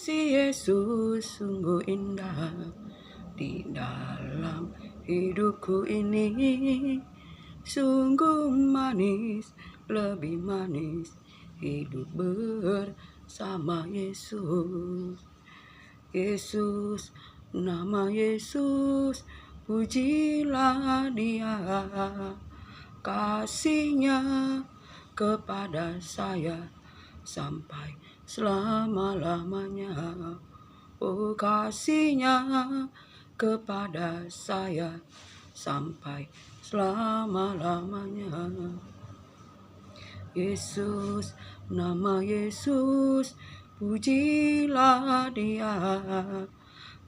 Kasih Yesus sungguh indah di dalam hidupku ini. Sungguh manis, lebih manis hidup bersama Yesus. Yesus, nama Yesus, pujilah Dia. Kasih-Nya kepada saya sampai selama-lamanya. Oh, kasih-Nya kepada saya sampai selama-lamanya. Yesus, nama Yesus, pujilah Dia.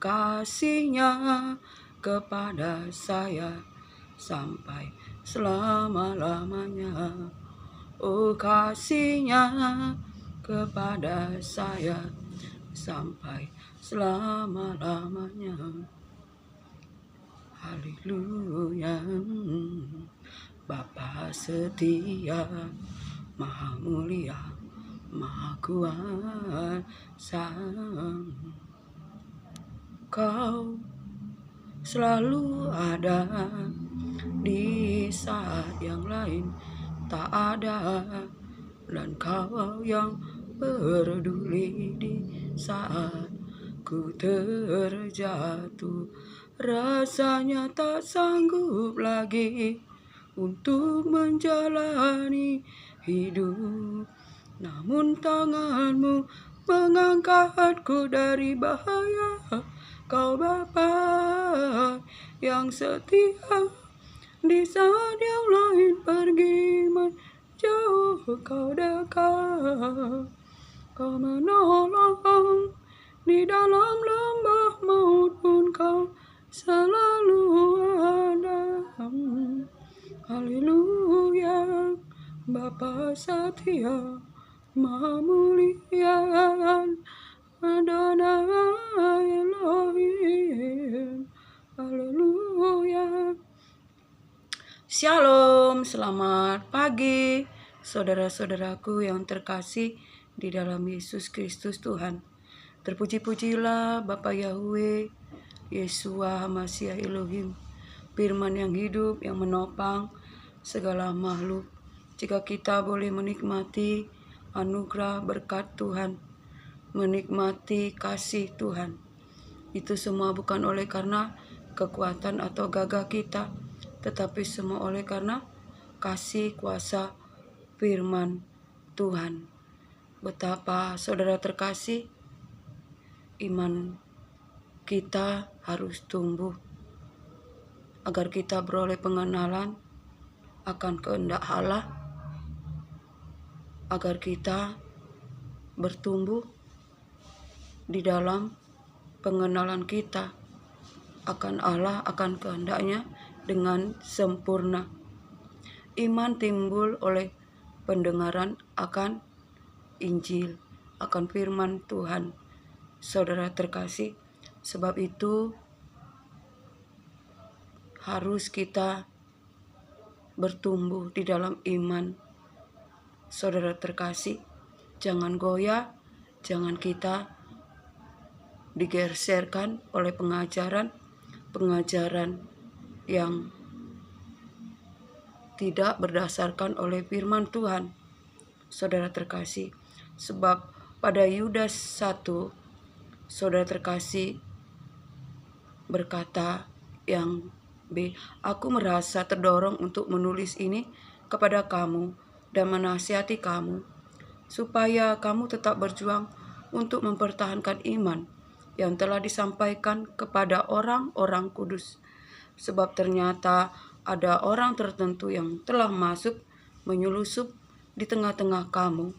Kasih-Nya kepada saya sampai selama-lamanya. Oh, kasih-Nya kepada saya sampai selama-lamanya. Haleluya. Bapa setia, Maha mulia, Maha kuasa. Kau selalu ada di saat yang lain tak ada, dan Kau yang peduli di saat ku terjatuh. Rasanya tak sanggup lagi untuk menjalani hidup, namun tangan-Mu mengangkatku dari bahaya. Kau Bapa yang setia, di saat yang lain pergi menjauh, Kau dekat. Kau menolong di dalam lembah maut pun Kau selalu ada. Haleluya. Bapa setia, Maha mulia, Adonai Elohim. Haleluya. Shalom, selamat pagi saudara-saudaraku yang terkasih di dalam Yesus Kristus Tuhan. Terpuji-pujilah Bapa Yahweh, Yeshua Mashiach Elohim, firman yang hidup yang menopang segala makhluk. Jika kita boleh menikmati anugerah berkat Tuhan, menikmati kasih Tuhan, itu semua bukan oleh karena kekuatan atau gagah kita, tetapi semua oleh karena kasih kuasa firman Tuhan. Betapa saudara terkasih, iman kita harus tumbuh agar kita beroleh pengenalan akan kehendak Allah, agar kita bertumbuh di dalam pengenalan kita akan Allah, akan kehendaknya dengan sempurna. Iman timbul oleh pendengaran akan Injil, akan firman Tuhan. Saudara terkasih, sebab itu harus kita bertumbuh di dalam iman. Saudara terkasih, jangan goyah, jangan kita digeserkan oleh pengajaran yang tidak berdasarkan oleh firman Tuhan. Saudara terkasih, sebab pada Yudas 1, saudara terkasih berkata yang B, aku merasa terdorong untuk menulis ini kepada kamu dan menasihati kamu, supaya kamu tetap berjuang untuk mempertahankan iman yang telah disampaikan kepada orang-orang kudus. Sebab ternyata ada orang tertentu yang telah masuk menyelusup di tengah-tengah kamu,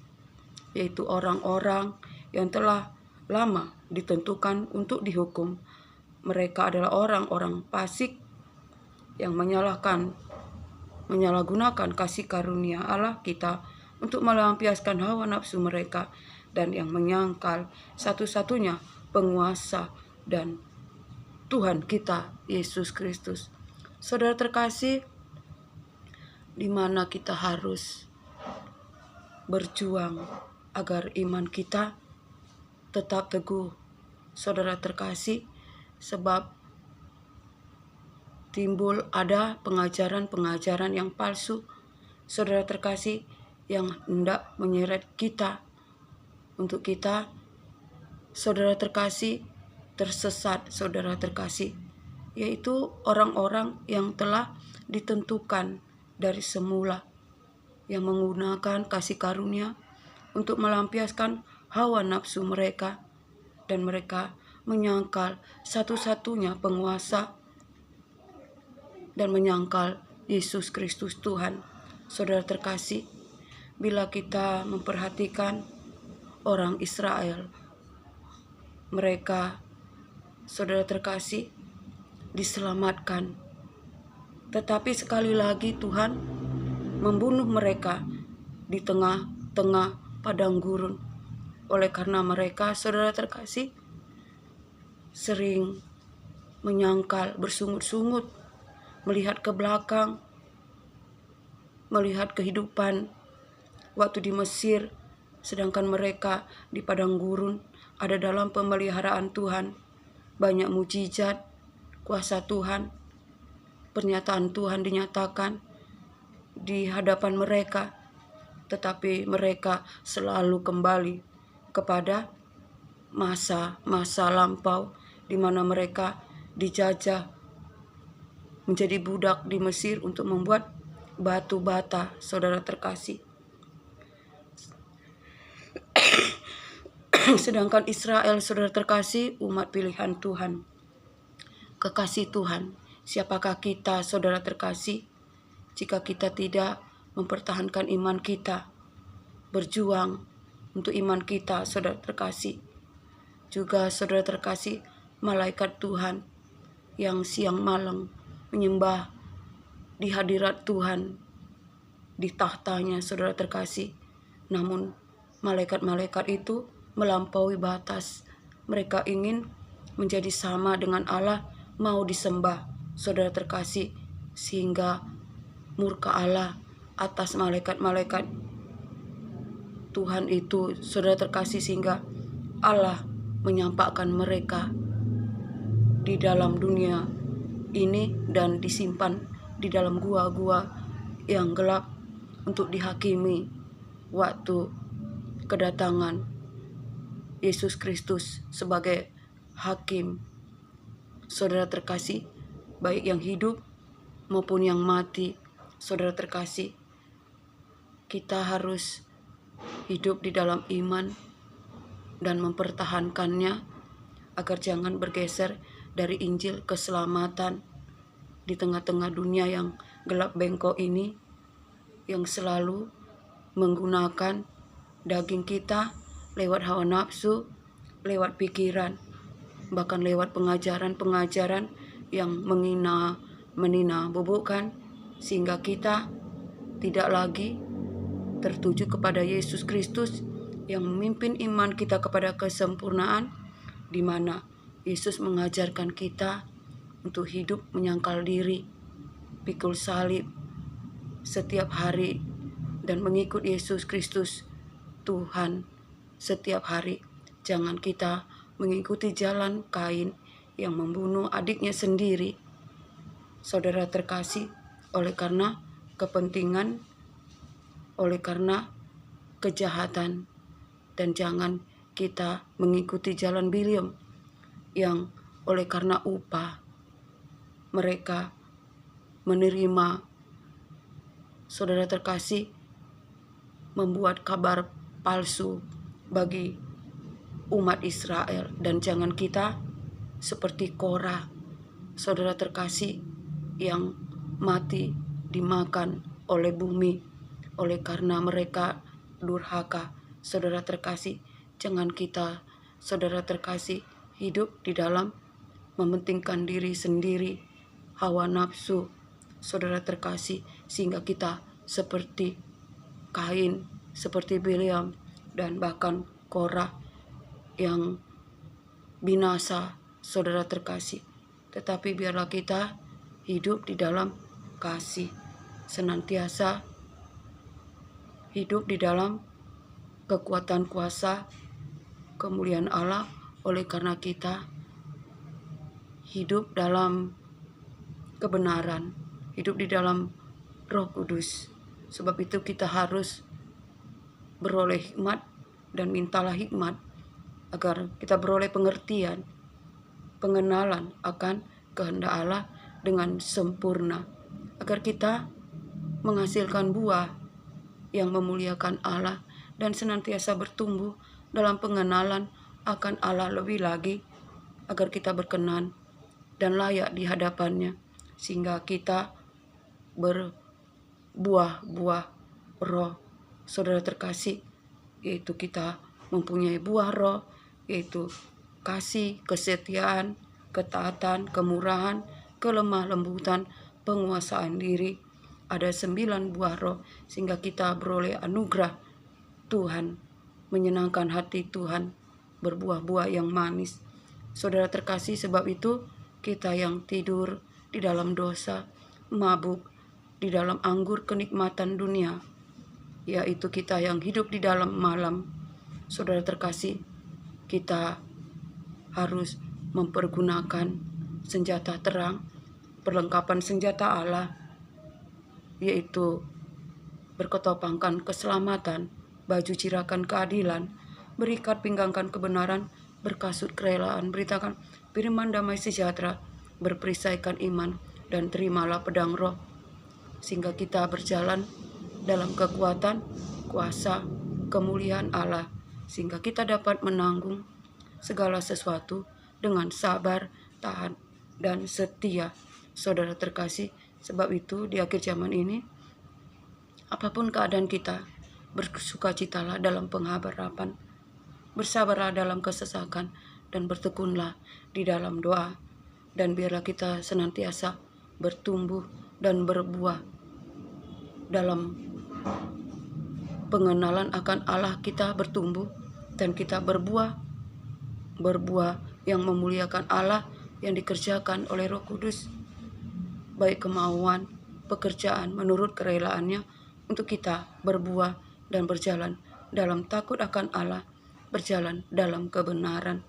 yaitu orang-orang yang telah lama ditentukan untuk dihukum. Mereka adalah orang-orang fasik yang menyalahgunakan kasih karunia Allah kita untuk melampiaskan hawa nafsu mereka, dan yang menyangkal satu-satunya penguasa dan Tuhan kita, Yesus Kristus. Saudara terkasih, di mana kita harus berjuang agar iman kita tetap teguh, saudara terkasih, sebab timbul ada pengajaran-pengajaran yang palsu, saudara terkasih, yang hendak menyeret kita, untuk kita, saudara terkasih, tersesat, saudara terkasih, yaitu orang-orang yang telah ditentukan dari semula, yang menggunakan kasih karunia untuk melampiaskan hawa nafsu mereka, dan mereka menyangkal satu-satunya penguasa dan menyangkal Yesus Kristus Tuhan. Saudara terkasih, bila kita memperhatikan orang Israel, mereka, saudara terkasih, diselamatkan. Tetapi sekali lagi Tuhan membunuh mereka di tengah-tengah padang gurun. Oleh karena mereka, saudara terkasih, sering menyangkal, bersungut-sungut, melihat ke belakang, melihat kehidupan waktu di Mesir, sedangkan mereka di padang gurun ada dalam pemeliharaan Tuhan. Banyak mujizat, kuasa Tuhan, pernyataan Tuhan dinyatakan di hadapan mereka, tetapi mereka selalu kembali kepada masa-masa lampau di mana mereka dijajah, menjadi budak di Mesir untuk membuat batu bata, saudara terkasih. Sedangkan Israel, saudara terkasih, umat pilihan Tuhan, kekasih Tuhan. Siapakah kita, saudara terkasih, jika kita tidak mempertahankan iman kita, berjuang untuk iman kita, saudara terkasih. Juga saudara terkasih, malaikat Tuhan yang siang malam menyembah di hadirat Tuhan, di tahtanya, saudara terkasih. Namun malaikat-malaikat itu melampaui batas. Mereka ingin menjadi sama dengan Allah, mau disembah, saudara terkasih, sehingga murka Allah atas malaikat-malaikat Tuhan itu, saudara terkasih, sehingga Allah menyampakkan mereka di dalam dunia ini dan disimpan di dalam gua-gua yang gelap untuk dihakimi waktu kedatangan Yesus Kristus sebagai hakim. Saudara terkasih, baik yang hidup maupun yang mati, saudara terkasih, kita harus hidup di dalam iman dan mempertahankannya agar jangan bergeser dari Injil keselamatan di tengah-tengah dunia yang gelap bengkok ini, yang selalu menggunakan daging kita lewat hawa nafsu, lewat pikiran, bahkan lewat pengajaran-pengajaran yang menina-bobokkan, sehingga kita tidak lagi tertuju kepada Yesus Kristus yang memimpin iman kita kepada kesempurnaan, di mana Yesus mengajarkan kita untuk hidup menyangkal diri, pikul salib setiap hari, dan mengikut Yesus Kristus Tuhan setiap hari. Jangan kita mengikuti jalan Kain yang membunuh adiknya sendiri, saudara terkasih, oleh karena kepentingan, oleh karena kejahatan. Dan jangan kita mengikuti jalan Bileam yang oleh karena upah mereka menerima, saudara terkasih, membuat kabar palsu bagi umat Israel. Dan jangan kita seperti Korah, saudara terkasih, yang mati dimakan oleh bumi oleh karena mereka durhaka. Saudara terkasih, jangan kita, saudara terkasih, hidup di dalam mementingkan diri sendiri, hawa nafsu, saudara terkasih, sehingga kita seperti Kain, seperti Bileam, dan bahkan Korah yang binasa, saudara terkasih. Tetapi biarlah kita hidup di dalam kasih, senantiasa hidup di dalam kekuatan kuasa kemuliaan Allah oleh karena kita hidup dalam kebenaran, hidup di dalam Roh Kudus. Sebab itu kita harus beroleh hikmat dan mintalah hikmat agar kita beroleh pengertian, pengenalan akan kehendak Allah dengan sempurna, agar kita menghasilkan buah yang memuliakan Allah dan senantiasa bertumbuh dalam pengenalan akan Allah lebih lagi, agar kita berkenan dan layak di hadapannya, sehingga kita berbuah-buah roh. Saudara terkasih, yaitu kita mempunyai buah roh, yaitu kasih, kesetiaan, ketaatan, kemurahan, kelemah lembutan, penguasaan diri. Ada 9 buah roh, sehingga kita beroleh anugerah Tuhan, menyenangkan hati Tuhan, berbuah-buah yang manis. Saudara terkasih, sebab itu kita yang tidur di dalam dosa, mabuk di dalam anggur kenikmatan dunia, yaitu kita yang hidup di dalam malam. Saudara terkasih, kita harus mempergunakan senjata terang, perlengkapan senjata Allah, yaitu berketopangkan keselamatan, baju cirakan keadilan, berikat pinggangkan kebenaran, berkasut kerelaan, beritakan firman damai sejahtera, berperisaikan iman, dan terimalah pedang roh, sehingga kita berjalan dalam kekuatan, kuasa, kemuliaan Allah, sehingga kita dapat menanggung segala sesuatu dengan sabar, tahan, dan setia. Saudara terkasih, sebab itu di akhir zaman ini, apapun keadaan kita, bersukacitalah dalam pengharapan, bersabarlah dalam kesesakan, dan bertekunlah di dalam doa. Dan biarlah kita senantiasa bertumbuh dan berbuah dalam pengenalan akan Allah. Kita bertumbuh dan kita berbuah yang memuliakan Allah, yang dikerjakan oleh Roh Kudus, baik kemauan, pekerjaan menurut kerelaannya, untuk kita berbuah dan berjalan dalam takut akan Allah, berjalan dalam kebenaran.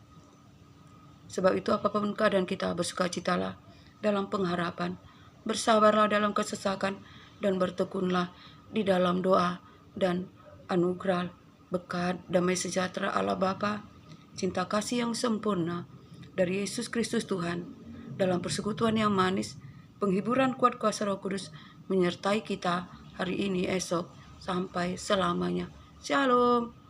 Sebab itu apapun keadaan kita, bersukacitalah dalam pengharapan, bersabarlah dalam kesesakan, dan bertekunlah di dalam doa, dan anugerah berkat damai sejahtera Allah Bapa, cinta kasih yang sempurna dari Yesus Kristus Tuhan, dalam persekutuan yang manis, penghiburan kuat kuasa Roh Kudus menyertai kita hari ini, esok, sampai selamanya. Shalom.